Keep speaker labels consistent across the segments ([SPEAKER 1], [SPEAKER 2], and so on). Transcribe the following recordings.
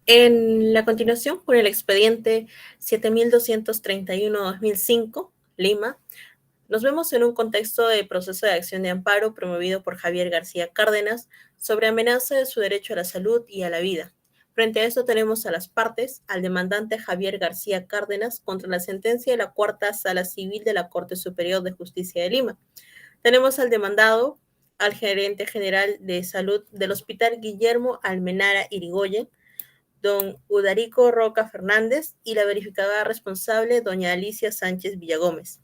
[SPEAKER 1] En la continuación, por el expediente 7231-2005, Lima, nos vemos en un contexto de proceso de acción de amparo promovido por Javier García Cárdenas sobre amenaza de su derecho a la salud y a la vida. Frente a esto tenemos a las partes, al demandante Javier García Cárdenas contra la sentencia de la Cuarta Sala Civil de la Corte Superior de Justicia de Lima. Tenemos al demandado, al gerente general de salud del Hospital Guillermo Almenara Irigoyen, don Udarico Roca Fernández, y la verificadora responsable, doña Alicia Sánchez Villagómez.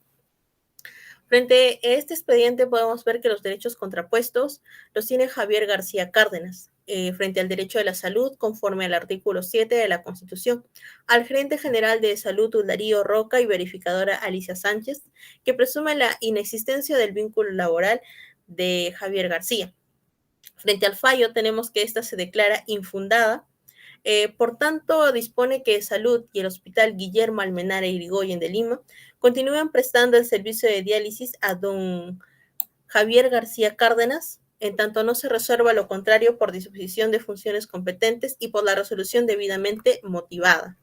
[SPEAKER 1] Frente a este expediente podemos ver que los derechos contrapuestos los tiene Javier García Cárdenas, frente al derecho de la salud, conforme al artículo 7 de la Constitución, al gerente general de salud Udarío Roca y verificadora Alicia Sánchez, que presume la inexistencia del vínculo laboral de Javier García. Frente al fallo tenemos que esta se declara infundada. Por tanto, dispone que Salud y el Hospital Guillermo Almenara Irigoyen de Lima continúen prestando el servicio de diálisis a don Javier García Cárdenas, en tanto no se resuelva lo contrario por disposición de funciones competentes y por la resolución debidamente motivada.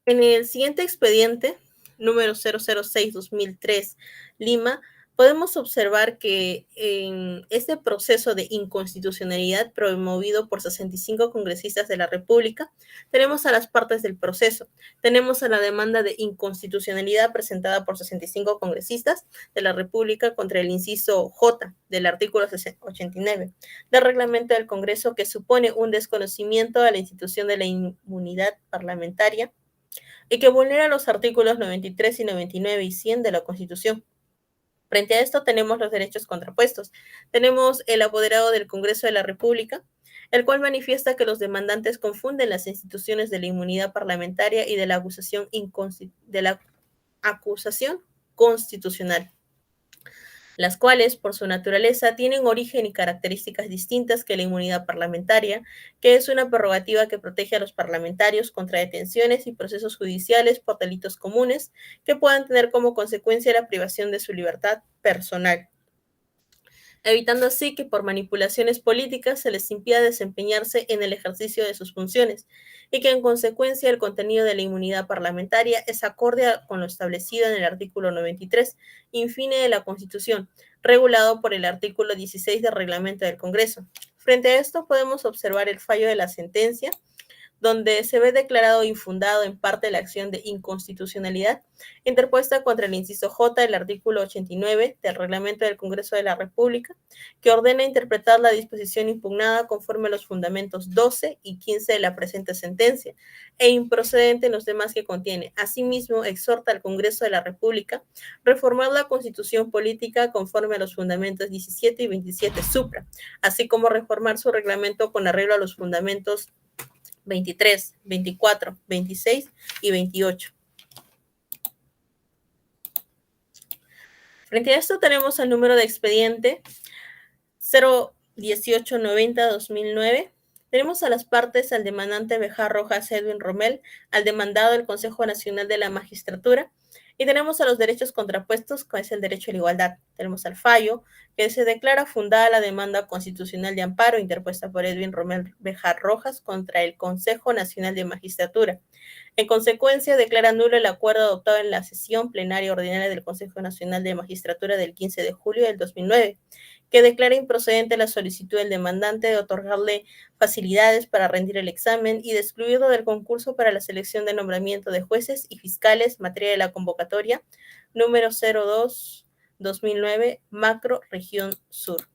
[SPEAKER 1] En el siguiente expediente, número 006-2003, Lima, podemos observar que en este proceso de inconstitucionalidad promovido por 65 congresistas de la República, tenemos a las partes del proceso. Tenemos a la demanda de inconstitucionalidad presentada por 65 congresistas de la República contra el inciso J del artículo 89 del reglamento del Congreso, que supone un desconocimiento a la institución de la inmunidad parlamentaria y que vulnera los artículos 93 y 99 y 100 de la Constitución. Frente a esto tenemos los derechos contrapuestos. Tenemos el apoderado del Congreso de la República, el cual manifiesta que los demandantes confunden las instituciones de la inmunidad parlamentaria y de la acusación constitucional, las cuales, por su naturaleza, tienen origen y características distintas que la inmunidad parlamentaria, que es una prerrogativa que protege a los parlamentarios contra detenciones y procesos judiciales por delitos comunes que puedan tener como consecuencia la privación de su libertad personal, evitando así que por manipulaciones políticas se les impida desempeñarse en el ejercicio de sus funciones, y que en consecuencia el contenido de la inmunidad parlamentaria es acorde con lo establecido en el artículo 93, infine de la Constitución, regulado por el artículo 16 del reglamento del Congreso. Frente a esto podemos observar el fallo de la sentencia, donde se ve declarado infundado en parte la acción de inconstitucionalidad interpuesta contra el inciso J del artículo 89 del reglamento del Congreso de la República, que ordena interpretar la disposición impugnada conforme a los fundamentos 12 y 15 de la presente sentencia, e improcedente en los demás que contiene. Asimismo, exhorta al Congreso de la República reformar la Constitución política conforme a los fundamentos 17 y 27 supra, así como reformar su reglamento con arreglo a los fundamentos 23, 24, 26 y 28. Frente a esto tenemos el número de expediente 01890-2009. Tenemos a las partes al demandante Bejar Rojas Edwin Romel, al demandado del Consejo Nacional de la Magistratura, y tenemos a los derechos contrapuestos, que es el derecho a la igualdad. Tenemos al fallo, que se declara fundada la demanda constitucional de amparo interpuesta por Edwin Romel Bejar Rojas contra el Consejo Nacional de Magistratura. En consecuencia, declara nulo el acuerdo adoptado en la sesión plenaria ordinaria del Consejo Nacional de Magistratura del 15 de julio del 2009, que declara improcedente la solicitud del demandante de otorgarle facilidades para rendir el examen y de excluirlo del concurso para la selección de nombramiento de jueces y fiscales, materia de la convocatoria número 02-2009, Macro Región Sur.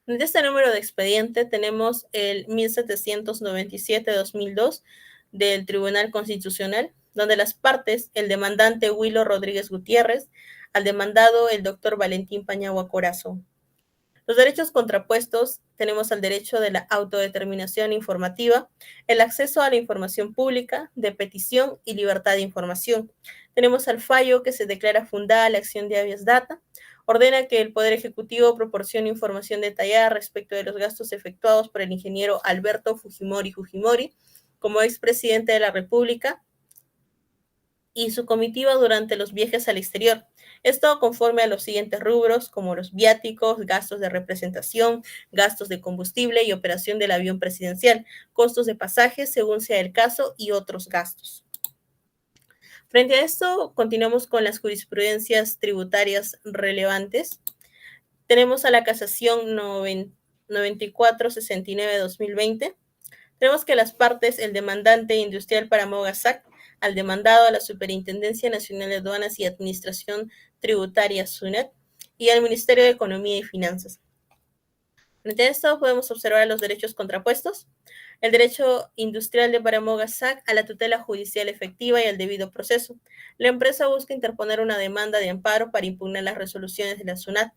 [SPEAKER 1] En este número de expediente tenemos el 1797-2002 del Tribunal Constitucional, donde las partes, el demandante Willo Rodríguez Gutiérrez, al demandado el doctor Valentín Pañagua Corazón. Los derechos contrapuestos tenemos al derecho de la autodeterminación informativa, el acceso a la información pública, de petición y libertad de información. Tenemos al fallo, que se declara fundada la acción de habeas data, ordena que el Poder Ejecutivo proporcione información detallada respecto de los gastos efectuados por el ingeniero Alberto Fujimori Fujimori como expresidente de la República, y su comitiva durante los viajes al exterior. Esto conforme a los siguientes rubros, como los viáticos, gastos de representación, gastos de combustible y operación del avión presidencial, costos de pasajes según sea el caso y otros gastos. Frente a esto, continuamos con las jurisprudencias tributarias relevantes. Tenemos a la casación 9469-2020. Tenemos que las partes, el demandante industrial para Mogasac, al demandado a la Superintendencia Nacional de Aduanas y Administración Tributaria SUNAT y al Ministerio de Economía y Finanzas. Frente a esto podemos observar los derechos contrapuestos, el derecho industrial de Paramogasac a la tutela judicial efectiva y al debido proceso. La empresa busca interponer una demanda de amparo para impugnar las resoluciones de la SUNAT.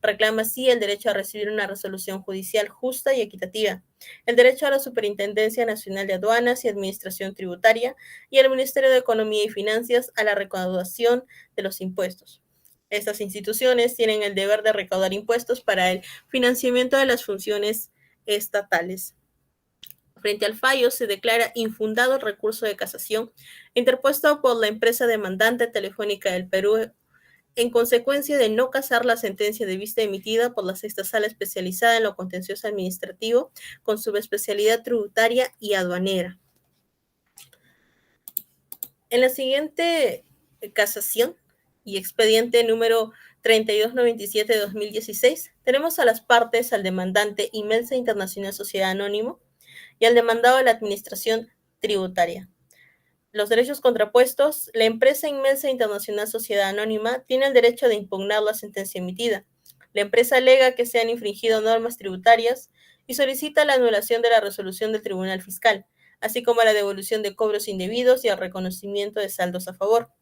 [SPEAKER 1] Reclama así el derecho a recibir una resolución judicial justa y equitativa, el derecho a la Superintendencia Nacional de Aduanas y Administración Tributaria y al Ministerio de Economía y Finanzas a la recaudación de los impuestos. Estas instituciones tienen el deber de recaudar impuestos para el financiamiento de las funciones estatales. Frente al fallo, se declara infundado el recurso de casación interpuesto por la empresa demandante Telefónica del Perú en consecuencia de no casar la sentencia de vista emitida por la Sexta Sala especializada en lo contencioso administrativo con subespecialidad tributaria y aduanera. En la siguiente casación y expediente número 3297-2016, tenemos a las partes, al demandante Inmelsa Internacional Sociedad Anónimo y al demandado de la Administración Tributaria. Los derechos contrapuestos, la empresa Inmelsa Internacional Sociedad Anónima tiene el derecho de impugnar la sentencia emitida. La empresa alega que se han infringido normas tributarias y solicita la anulación de la resolución del Tribunal Fiscal, así como la devolución de cobros indebidos y el reconocimiento de saldos a favor.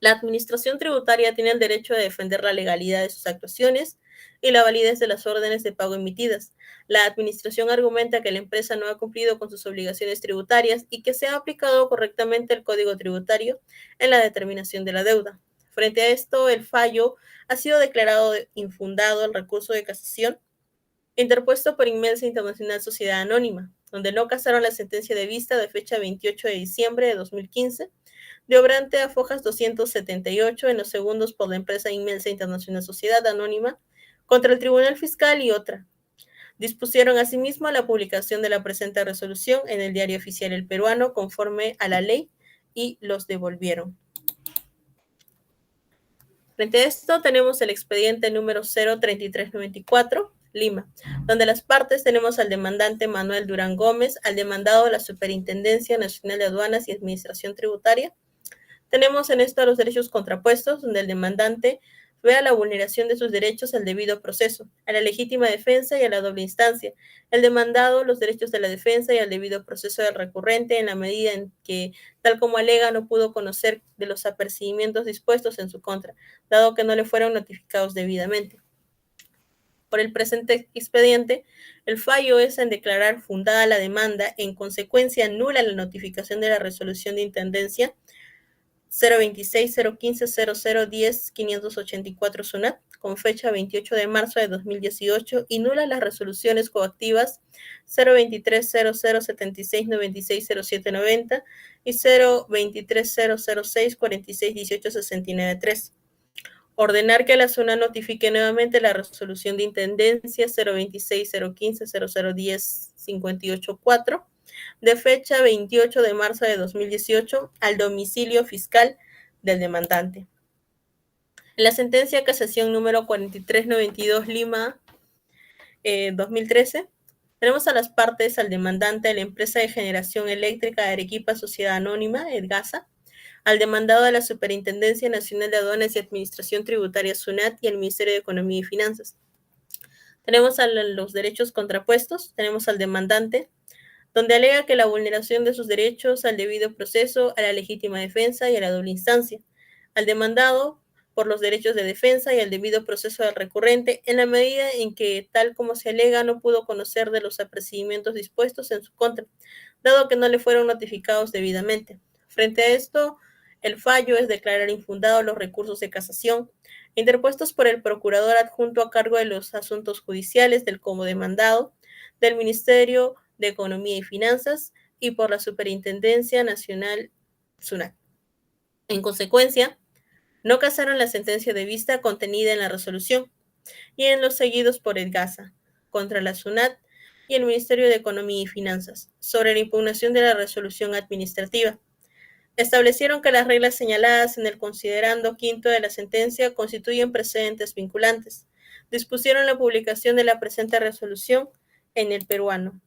[SPEAKER 1] La Administración Tributaria tiene el derecho de defender la legalidad de sus actuaciones y la validez de las órdenes de pago emitidas. La Administración argumenta que la empresa no ha cumplido con sus obligaciones tributarias y que se ha aplicado correctamente el Código Tributario en la determinación de la deuda. Frente a esto, el fallo ha sido declarado infundado el recurso de casación interpuesto por Inmelsa Internacional Sociedad Anónima, donde no casaron la sentencia de vista de fecha 28 de diciembre de 2015, de obrante a fojas 278 en los segundos por la empresa Inmelsa Internacional Sociedad Anónima contra el Tribunal Fiscal y otra. Dispusieron asimismo la publicación de la presente resolución en el Diario Oficial El Peruano conforme a la ley y los devolvieron. Frente a esto tenemos el expediente número 03394, Lima, donde las partes tenemos al demandante Manuel Durán Gómez, al demandado de la Superintendencia Nacional de Aduanas y Administración Tributaria. Tenemos en esto los derechos contrapuestos, donde el demandante ve a la vulneración de sus derechos al debido proceso, a la legítima defensa y a la doble instancia. El demandado, los derechos de la defensa y al debido proceso del recurrente en la medida en que, tal como alega, no pudo conocer de los apercibimientos dispuestos en su contra, dado que no le fueron notificados debidamente. Por el presente expediente, el fallo es en declarar fundada la demanda, en consecuencia nula la notificación de la resolución de intendencia 026-015-0010-584 SUNAT, con fecha 28 de marzo de 2018, y nula las resoluciones coactivas 023-0076-96-0790 y 023-006-46-18-69-3. Ordenar que la SUNAT notifique nuevamente la resolución de intendencia 026-015-0010-584 de fecha 28 de marzo de 2018 al domicilio fiscal del demandante. En la sentencia casación número 4392 Lima 2013, tenemos a las partes, al demandante de la empresa de generación eléctrica de Arequipa Sociedad Anónima, Edgasa, al demandado de la Superintendencia Nacional de Aduanas y Administración Tributaria SUNAT y al Ministerio de Economía y Finanzas. Tenemos a los derechos contrapuestos, tenemos al demandante, donde alega que la vulneración de sus derechos al debido proceso, a la legítima defensa y a la doble instancia, al demandado por los derechos de defensa y al debido proceso del recurrente, en la medida en que, tal como se alega, no pudo conocer de los apercibimientos dispuestos en su contra, dado que no le fueron notificados debidamente. Frente a esto, el fallo es declarar infundados los recursos de casación interpuestos por el procurador adjunto a cargo de los asuntos judiciales del como demandado, del Ministerio de Economía y Finanzas y por la Superintendencia Nacional SUNAT. En consecuencia, no casaron la sentencia de vista contenida en la resolución y en los seguidos por el GASA contra la SUNAT y el Ministerio de Economía y Finanzas sobre la impugnación de la resolución administrativa. Establecieron que las reglas señaladas en el considerando quinto de la sentencia constituyen precedentes vinculantes. Dispusieron la publicación de la presente resolución en el peruano.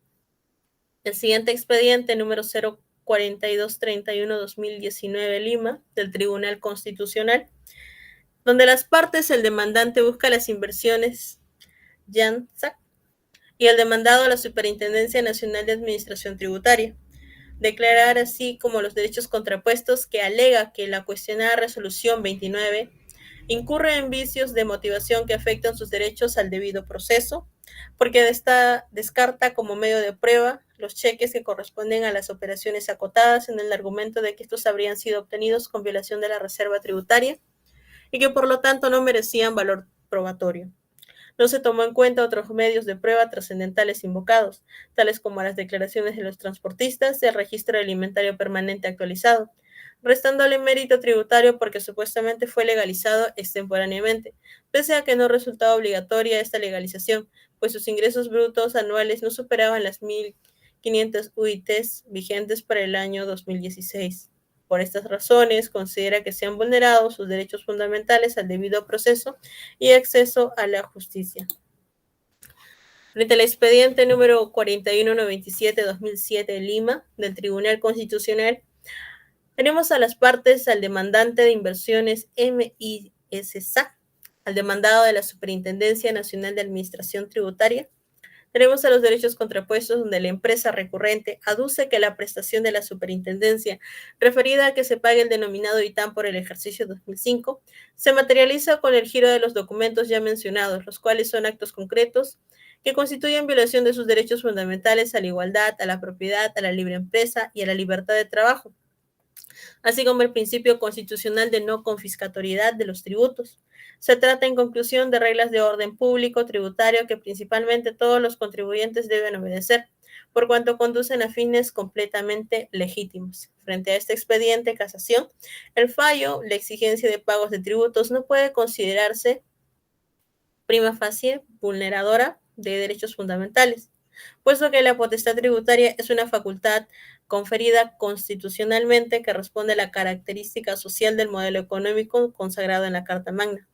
[SPEAKER 1] El siguiente expediente número 04231-2019 Lima del Tribunal Constitucional, donde las partes, el demandante busca las inversiones JANSAC y el demandado a la Superintendencia Nacional de Administración Tributaria. Declarar así como los derechos contrapuestos que alega que la cuestionada resolución 29 incurre en vicios de motivación que afectan sus derechos al debido proceso, porque descarta como medio de prueba los cheques que corresponden a las operaciones acotadas en el argumento de que estos habrían sido obtenidos con violación de la reserva tributaria y que por lo tanto no merecían valor probatorio. No se tomó en cuenta otros medios de prueba trascendentales invocados, tales como las declaraciones de los transportistas y el registro del inventario permanente actualizado, restándole mérito tributario porque supuestamente fue legalizado extemporáneamente, pese a que no resultaba obligatoria esta legalización, pues sus ingresos brutos anuales no superaban las 1.500 UITs vigentes para el año 2016. Por estas razones, considera que se han vulnerado sus derechos fundamentales al debido proceso y acceso a la justicia. Frente al expediente número 4197-2007 Lima del Tribunal Constitucional, tenemos a las partes al demandante de inversiones MISSA, al demandado de la Superintendencia Nacional de Administración Tributaria. Tenemos a los derechos contrapuestos donde la empresa recurrente aduce que la prestación de la superintendencia referida a que se pague el denominado ITAM por el ejercicio 2005 se materializa con el giro de los documentos ya mencionados, los cuales son actos concretos que constituyen violación de sus derechos fundamentales a la igualdad, a la propiedad, a la libre empresa y a la libertad de trabajo, así como el principio constitucional de no confiscatoriedad de los tributos. Se trata, en conclusión, de reglas de orden público tributario que principalmente todos los contribuyentes deben obedecer, por cuanto conducen a fines completamente legítimos. Frente a este expediente de casación, el fallo, la exigencia de pagos de tributos no puede considerarse prima facie vulneradora de derechos fundamentales, puesto que la potestad tributaria es una facultad conferida constitucionalmente que responde a la característica social del modelo económico consagrado en la Carta Magna.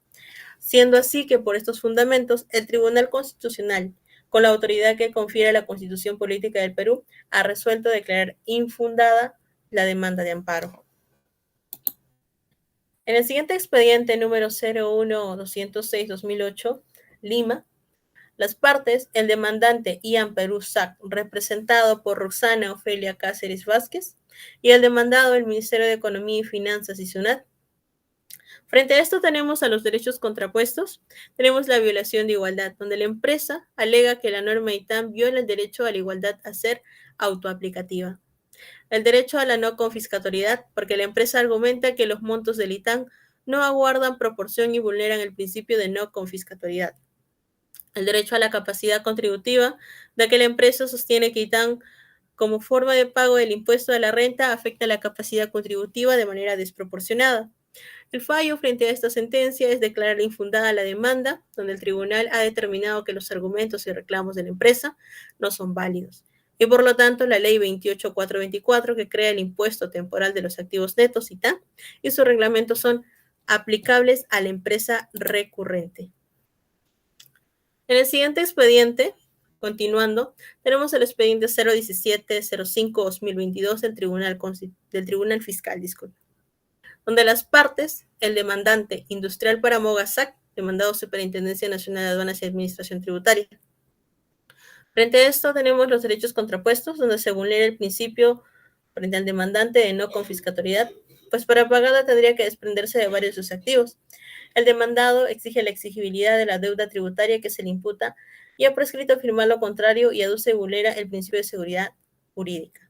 [SPEAKER 1] Siendo así que por estos fundamentos, el Tribunal Constitucional, con la autoridad que confiere la Constitución Política del Perú, ha resuelto declarar infundada la demanda de amparo. En el siguiente expediente número 01206-2008, Lima, las partes, el demandante Ian Perú SAC, representado por Roxana Ofelia Cáceres Vázquez, y el demandado, el Ministerio de Economía y Finanzas y SUNAT. Frente a esto tenemos a los derechos contrapuestos, tenemos la violación de igualdad, donde la empresa alega que la norma ITAM viola el derecho a la igualdad a ser autoaplicativa. El derecho a la no confiscatoriedad, porque la empresa argumenta que los montos del ITAM no aguardan proporción y vulneran el principio de no confiscatoriedad. El derecho a la capacidad contributiva, de que la empresa sostiene que ITAM, como forma de pago del impuesto a la renta, afecta la capacidad contributiva de manera desproporcionada. El fallo frente a esta sentencia es declarar infundada la demanda, donde el tribunal ha determinado que los argumentos y reclamos de la empresa no son válidos. Y por lo tanto, la ley 28424, que crea el impuesto temporal de los activos netos, ITAM, y sus reglamentos son aplicables a la empresa recurrente. En el siguiente expediente, continuando, tenemos el expediente 01705-2022 del Tribunal Fiscal, donde las partes, el demandante Industrial Paramoga SAC, demandado Superintendencia Nacional de Aduanas y Administración Tributaria. Frente a esto tenemos los derechos contrapuestos, donde se vulnera el principio frente al demandante de no confiscatoriedad, pues para pagarla tendría que desprenderse de varios de sus activos. El demandado exige la exigibilidad de la deuda tributaria que se le imputa y ha prescrito afirmar lo contrario y aduce y vulnera el principio de seguridad jurídica.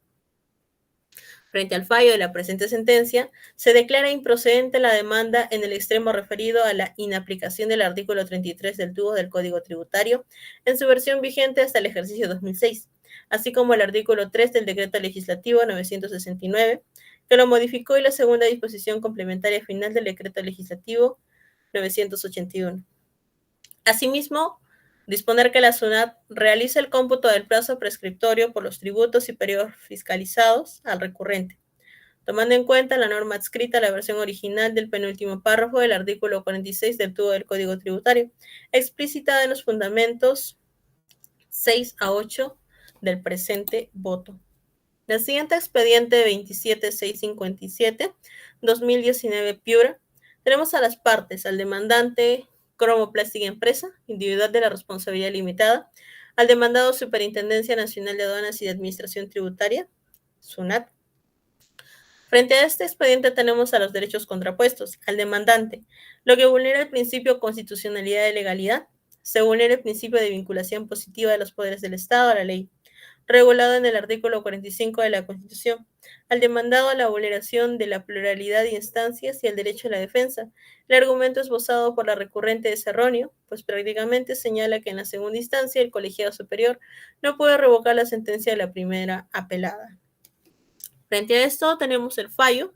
[SPEAKER 1] Frente al fallo de la presente sentencia, se declara improcedente la demanda en el extremo referido a la inaplicación del artículo 33 del tubo del Código Tributario en su versión vigente hasta el ejercicio 2006, así como el artículo 3 del Decreto Legislativo 969, que lo modificó, y la segunda disposición complementaria final del decreto legislativo 981. Asimismo, disponer que la SUNAT realice el cómputo del plazo prescriptorio por los tributos y periodos fiscalizados al recurrente, tomando en cuenta la norma adscrita a la versión original del penúltimo párrafo del artículo 46 del TUO del Código Tributario, explicitada en los fundamentos 6 a 8 del presente voto. El siguiente expediente 27657-2019 Piura, tenemos a las partes: al demandante Cromo Plastic Empresa, individual de la responsabilidad limitada; al demandado Superintendencia Nacional de Aduanas y de Administración Tributaria, SUNAT. Frente a este expediente tenemos a los derechos contrapuestos: al demandante, lo que vulnera el principio de constitucionalidad de legalidad, se vulnera el principio de vinculación positiva de los poderes del Estado a la ley, regulado en el artículo 45 de la Constitución; al demandado, la vulneración de la pluralidad de instancias y el derecho a la defensa. El argumento esbozado por la recurrente es erróneo, pues prácticamente señala que en la segunda instancia el colegiado superior no puede revocar la sentencia de la primera apelada. Frente a esto tenemos el fallo,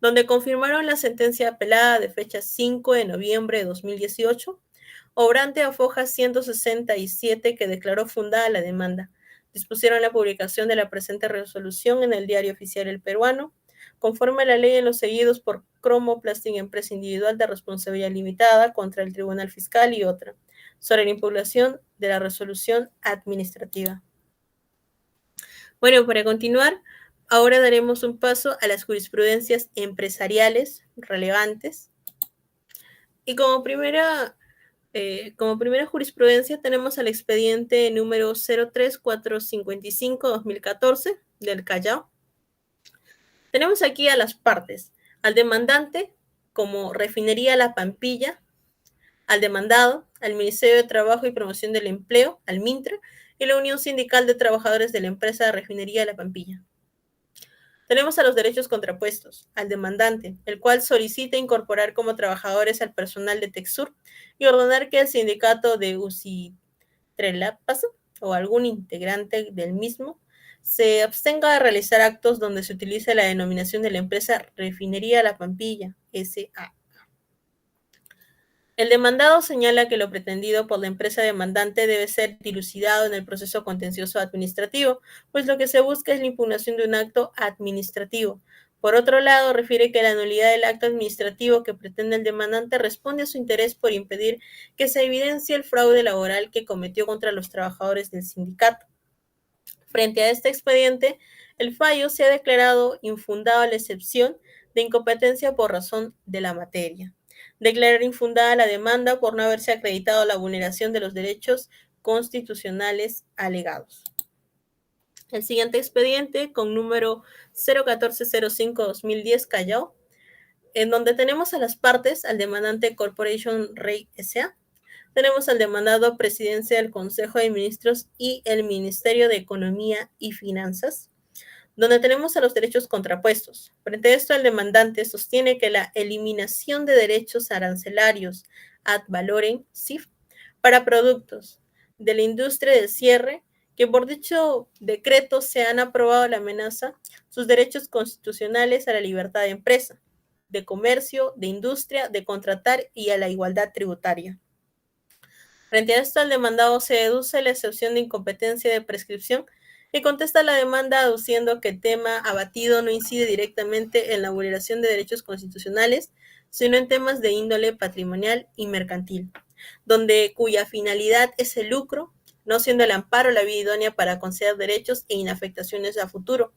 [SPEAKER 1] donde confirmaron la sentencia apelada de fecha 5 de noviembre de 2018, obrante a foja 167, que declaró fundada la demanda. Dispusieron la publicación de la presente resolución en el Diario Oficial El Peruano, conforme a la ley en los seguidos por Cromo Plastic Empresa Individual de Responsabilidad Limitada contra el Tribunal Fiscal y otra, sobre la impugnación de la resolución administrativa. Bueno, para continuar, ahora daremos un paso a las jurisprudencias empresariales relevantes. Y como primera jurisprudencia tenemos al expediente número 03455-2014 del Callao. Tenemos aquí a las partes: al demandante como Refinería La Pampilla; al demandado, al Ministerio de Trabajo y Promoción del Empleo, al MINTRA, y la Unión Sindical de Trabajadores de la empresa de Refinería La Pampilla. Tenemos a los derechos contrapuestos: al demandante, el cual solicita incorporar como trabajadores al personal de Texur y ordenar que el sindicato de Ucitrelapasa o algún integrante del mismo se abstenga de realizar actos donde se utilice la denominación de la empresa Refinería La Pampilla, S.A. El demandado señala que lo pretendido por la empresa demandante debe ser dilucidado en el proceso contencioso administrativo, pues lo que se busca es la impugnación de un acto administrativo. Por otro lado, refiere que la nulidad del acto administrativo que pretende el demandante responde a su interés por impedir que se evidencie el fraude laboral que cometió contra los trabajadores del sindicato. Frente a este expediente, el fallo se ha declarado infundada la excepción de incompetencia por razón de la materia. Declarar infundada la demanda por no haberse acreditado la vulneración de los derechos constitucionales alegados. El siguiente expediente, con número 01405-2010 Callao, en donde tenemos a las partes: al demandante Corporation Rey S.A., tenemos al demandado Presidencia del Consejo de Ministros y el Ministerio de Economía y Finanzas, donde tenemos a los derechos contrapuestos. Frente a esto, el demandante sostiene que la eliminación de derechos arancelarios ad valorem, CIF, para productos de la industria del cierre, que por dicho decreto se han aprobado, la amenaza sus derechos constitucionales a la libertad de empresa, de comercio, de industria, de contratar y a la igualdad tributaria. Frente a esto, el demandado se deduce la excepción de incompetencia de prescripción y contesta la demanda aduciendo que el tema abatido no incide directamente en la vulneración de derechos constitucionales, sino en temas de índole patrimonial y mercantil, cuya finalidad es el lucro, no siendo el amparo la vía idónea para conceder derechos e inafectaciones a futuro.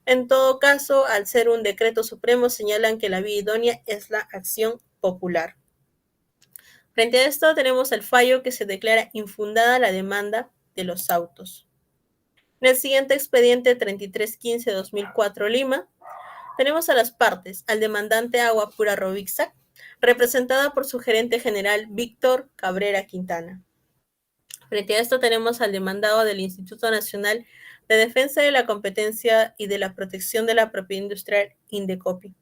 [SPEAKER 1] En todo caso, al ser un decreto supremo, señalan que la vía idónea es la acción popular. Frente a esto tenemos el fallo que se declara infundada la demanda de los autos. En el siguiente expediente 3315-2004 Lima, tenemos a las partes: al demandante Agua Pura Robixac, representada por su gerente general Víctor Cabrera Quintana. Frente a esto tenemos al demandado del Instituto Nacional de Defensa de la Competencia y de la Protección de la Propiedad Industrial, Indecopi.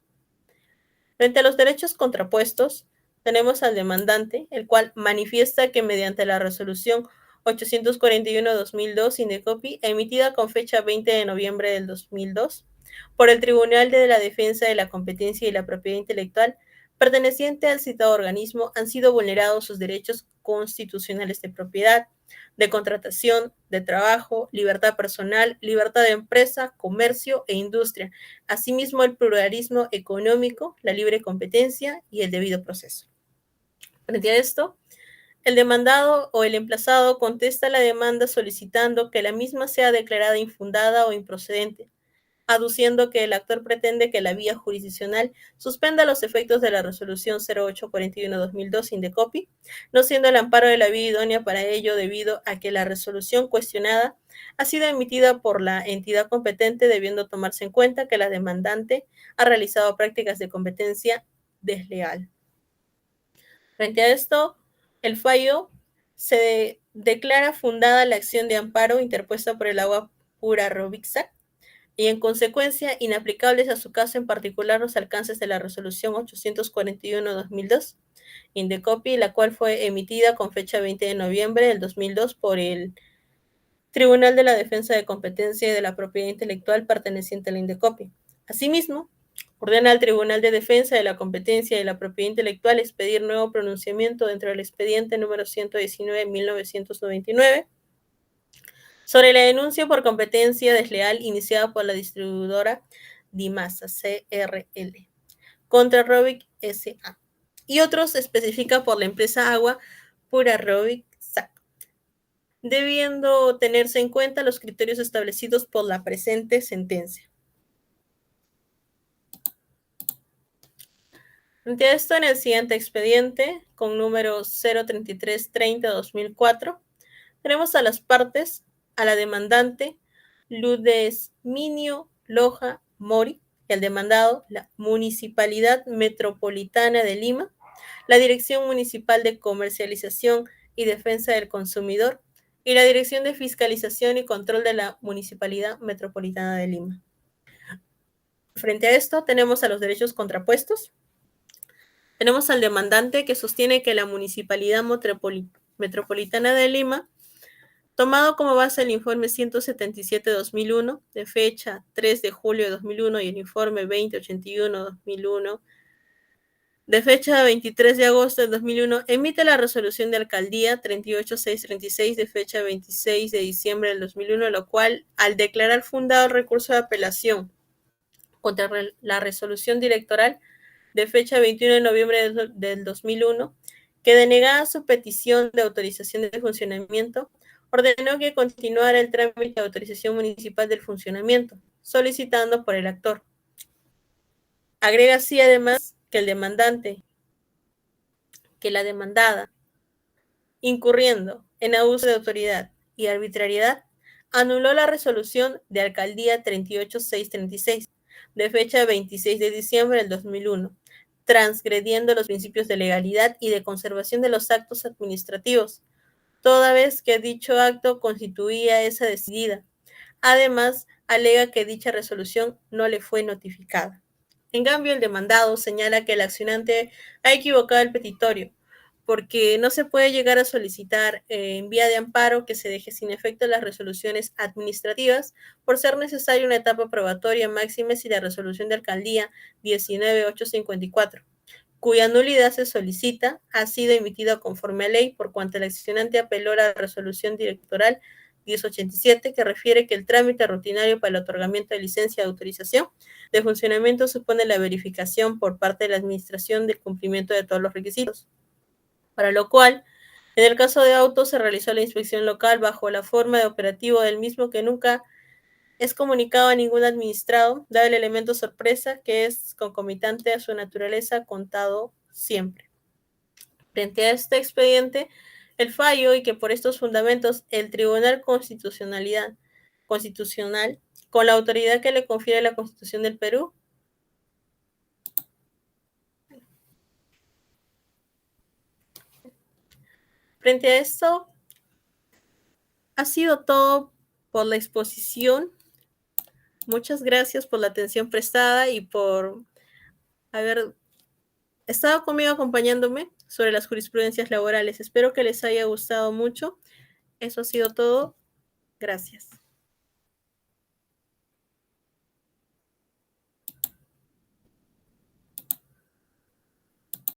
[SPEAKER 1] Frente a los derechos contrapuestos, tenemos al demandante, el cual manifiesta que mediante la resolución 841-2002 Indecopi, emitida con fecha 20 de noviembre del 2002, por el Tribunal de la Defensa de la Competencia y la Propiedad Intelectual perteneciente al citado organismo han sido vulnerados sus derechos constitucionales de propiedad, de contratación, de trabajo, libertad personal, libertad de empresa, comercio e industria, asimismo el pluralismo económico, la libre competencia y el debido proceso. Frente a esto, el demandado o el emplazado contesta la demanda solicitando que la misma sea declarada infundada o improcedente, aduciendo que el actor pretende que la vía jurisdiccional suspenda los efectos de la resolución 0841-2002 Indecopi, no siendo el amparo de la vía idónea para ello debido a que la resolución cuestionada ha sido emitida por la entidad competente, debiendo tomarse en cuenta que la demandante ha realizado prácticas de competencia desleal. Frente a esto, el fallo se declara fundada la acción de amparo interpuesta por el Agua Pura Rovixa y en consecuencia inaplicables a su caso en particular los alcances de la resolución 841-2002 Indecopi, la cual fue emitida con fecha 20 de noviembre del 2002 por el Tribunal de la Defensa de Competencia y de la Propiedad Intelectual perteneciente a la Indecopi. Asimismo, ordena al Tribunal de Defensa de la Competencia y de la Propiedad Intelectual expedir nuevo pronunciamiento dentro del expediente número 119-1999 sobre la denuncia por competencia desleal iniciada por la distribuidora Dimasa, CRL, contra Robic S.A. y otros especifica por la empresa Agua Pura Robic S.A., debiendo tenerse en cuenta los criterios establecidos por la presente sentencia. Frente a esto, en el siguiente expediente, con número 03330-2004, tenemos a las partes, a la demandante Ludesminio Loja Mori, y al demandado, la Municipalidad Metropolitana de Lima, la Dirección Municipal de Comercialización y Defensa del Consumidor y la Dirección de Fiscalización y Control de la Municipalidad Metropolitana de Lima. Frente a esto, tenemos a los derechos contrapuestos. Tenemos al demandante que sostiene que la Municipalidad Metropolitana de Lima, tomado como base el informe 177-2001, de fecha 3 de julio de 2001, y el informe 2081-2001, de fecha 23 de agosto de 2001, emite la resolución de alcaldía 38636 de fecha 26 de diciembre del 2001, lo cual, al declarar fundado el recurso de apelación contra la resolución directoral de fecha 21 de noviembre del 2001, que denegada su petición de autorización de funcionamiento, ordenó que continuara el trámite de autorización municipal del funcionamiento, solicitando por el actor. Agrega así además que el demandante, que la demandada, incurriendo en abuso de autoridad y arbitrariedad, anuló la resolución de alcaldía 38636 de fecha 26 de diciembre del 2001, transgrediendo los principios de legalidad y de conservación de los actos administrativos, toda vez que dicho acto constituía esa decidida. Además, alega que dicha resolución no le fue notificada. En cambio, el demandado señala que el accionante ha equivocado el petitorio, porque no se puede llegar a solicitar en vía de amparo que se deje sin efecto las resoluciones administrativas por ser necesaria una etapa probatoria máxima si la resolución de alcaldía 19854, cuya nulidad se solicita, ha sido emitida conforme a ley por cuanto el accionante apeló a la resolución directoral 1087, que refiere que el trámite rutinario para el otorgamiento de licencia de autorización de funcionamiento supone la verificación por parte de la administración del cumplimiento de todos los requisitos, para lo cual, en el caso de autos, se realizó la inspección local bajo la forma de operativo del mismo que nunca es comunicado a ningún administrado, dado el elemento sorpresa que es concomitante a su naturaleza, contado siempre. Frente a este expediente, el fallo y que por estos fundamentos el Tribunal Constitucional, con la autoridad que le confiere la Constitución del Perú, frente a esto, ha sido todo por la exposición. Muchas gracias por la atención prestada y por haber estado conmigo acompañándome sobre las jurisprudencias laborales. Espero que les haya gustado mucho. Eso ha sido todo. Gracias.